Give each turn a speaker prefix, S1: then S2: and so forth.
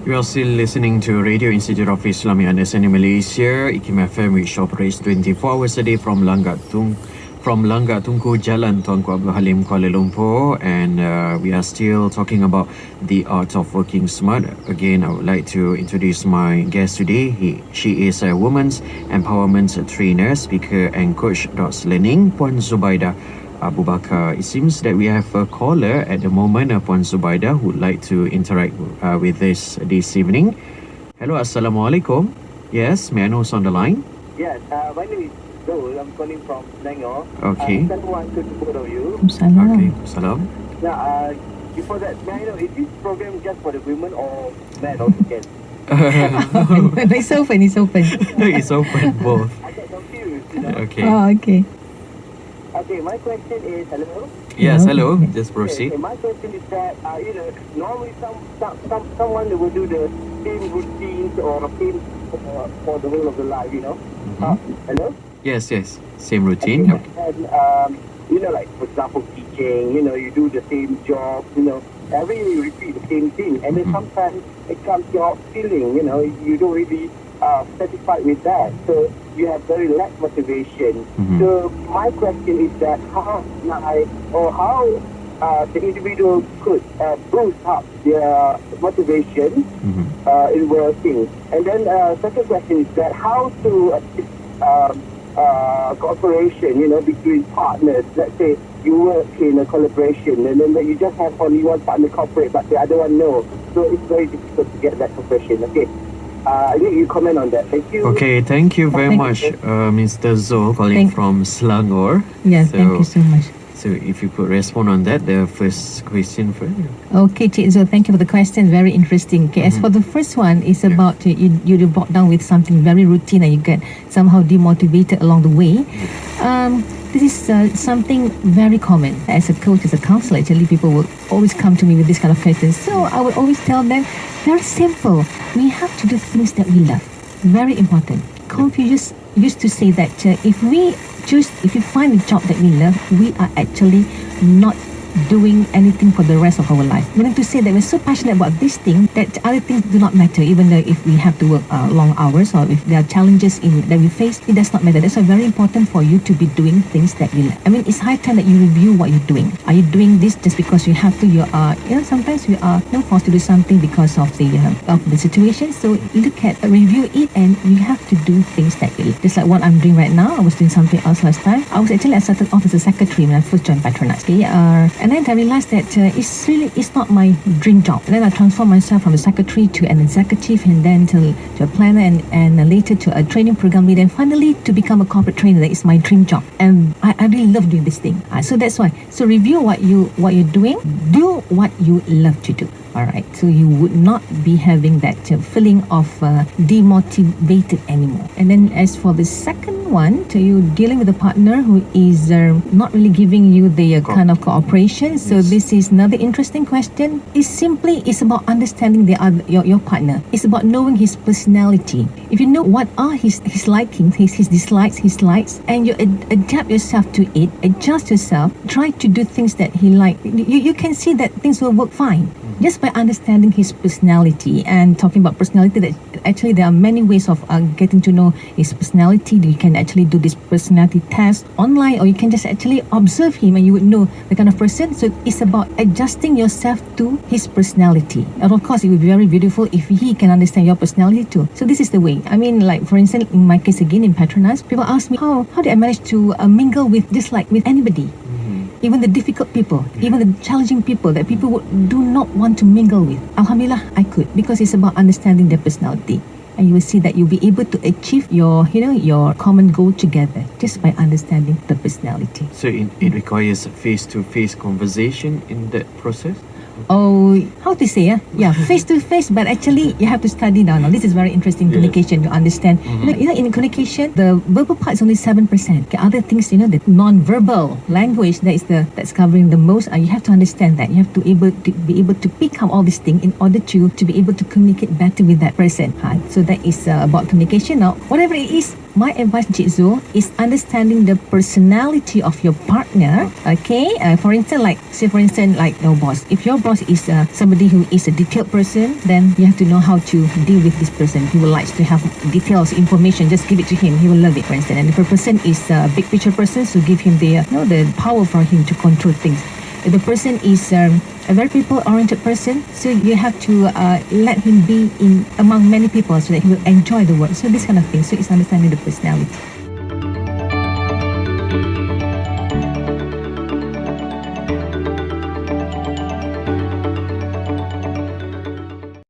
S1: You are still listening to Radio Institute of Islamic Understanding Malaysia, IKIM FM, which operates 24 hours a day from Langgar Tunku, Jalan Tunku Abdul Halim, Kuala Lumpur, and we are still talking about the art of working smart. Again, I would like to introduce my guest today. She is a women's empowerment trainer, speaker, and coach. Learning, Puan Zubaida Abu Bakar. It seems that we have a caller at the moment, Puan Zubaida, who would like to interact with this evening. Hello, Assalamualaikum. Yes, may I know who's on the line?
S2: Yes, my name is Zul. I'm calling from Selangor.
S1: Okay.
S2: One to both of you.
S3: Salam.
S1: Okay, salam.
S2: Now, before that, may I know, is this program just for the women or men also can?
S3: It's open.
S1: It's open, both.
S2: I got confused,
S1: Okay.
S3: Oh, okay.
S2: Okay, my question is, hello?
S1: Yes, hello. Just proceed.
S2: Okay, my question is that, normally someone will do the same routines or same for the whole of the life, Hello?
S1: Yes. Same routine.
S2: Okay. And, like, for example, teaching, you do the same job, every day you repeat the same thing. And then sometimes it comes to your feeling, you don't really satisfied with that. So you have very lack motivation. So my question is that how the individual could boost up their motivation in working. And then second question is that how to assist cooperation, between partners. Let's say you work in a collaboration and then you just have only one partner cooperate but the other one no. So it's very difficult to get that cooperation. Okay. I need you comment on that. Thank you.
S1: Okay, thank you very much, Mr. Zul, calling from Selangor.
S3: Yes, thank you so much.
S1: So if you could respond on that, the first question for you.
S3: Okay, Cik Zul, thank you for the question. Very interesting. Okay, as for the first one, it's about you brought down with something very routine and you get somehow demotivated along the way. This is something very common. As a coach, as a counselor, actually people will always come to me with this kind of questions. So I would always tell them, very simple. We have to do things that we love. Very important. Confucius used to say that if you find a job that we love, we are actually not doing anything for the rest of our life. Meaning to say that we're so passionate about this thing that other things do not matter, even though if we have to work long hours or if there are challenges that we face, it does not matter. That's why very important for you to be doing things that you like. I mean, it's high time that you review what you're doing. Are you doing this just because you have to? You are, sometimes we are forced to do something because of the situation. So look at, review it, and you have to do things that you like. Just like what I'm doing right now. I was doing something else last time. I started off as a secretary when I first joined Patronise. And then I realized that it's not my dream job. And then I transformed myself from a secretary to an executive, and then to a planner, and later to a training program leader, and finally to become a corporate trainer. That is my dream job, and I really love doing this thing. So that's why. So review what you're doing. Do what you love to do. Alright, so you would not be having that feeling of demotivated anymore. And then as for the second one, so you're dealing with a partner who is not really giving you the kind of cooperation. So this is another interesting question. It's about understanding your partner. It's about knowing his personality. If you know what are his likings, his dislikes, his likes, and you adapt yourself to it, adjust yourself, try to do things that he likes, you can see that things will work fine. Just by understanding his personality. And talking about personality, that actually there are many ways of getting to know his personality. You can actually do this personality test online, or you can just actually observe him and you would know the kind of person. So it's about adjusting yourself to his personality. And of course, it would be very beautiful if he can understand your personality too. So this is the way. I mean, like for instance, in my case again in Patronise, people ask me how did I manage to mingle with anybody. Even the difficult people, even the challenging people that people do not want to mingle with. Alhamdulillah, I could, because it's about understanding their personality. And you will see that you'll be able to achieve your common goal together just by understanding the personality.
S1: So it requires a face-to-face conversation in that process?
S3: Oh, how to say? Yeah, face to face, but actually you have to study now. Now, this is very interesting communication to understand. In communication, the verbal part is only 7%. Okay, other things, the non-verbal language that's covering the most. You have to understand that. You have to be able to pick up all these things in order to be able to communicate better with that person. So that is about communication. Now, whatever it is, my advice, Cik Zul, is understanding the personality of your partner. Okay, for instance, like your boss. If your course, is somebody who is a detailed person, then you have to know how to deal with this person. He will like to have details, information, just give it to him. He will love it, for instance. And if a person is a big picture person, so give him the power for him to control things. If the person is a very people-oriented person, so you have to let him be in among many people so that he will enjoy the work. So this kind of thing. So it's understanding the personality.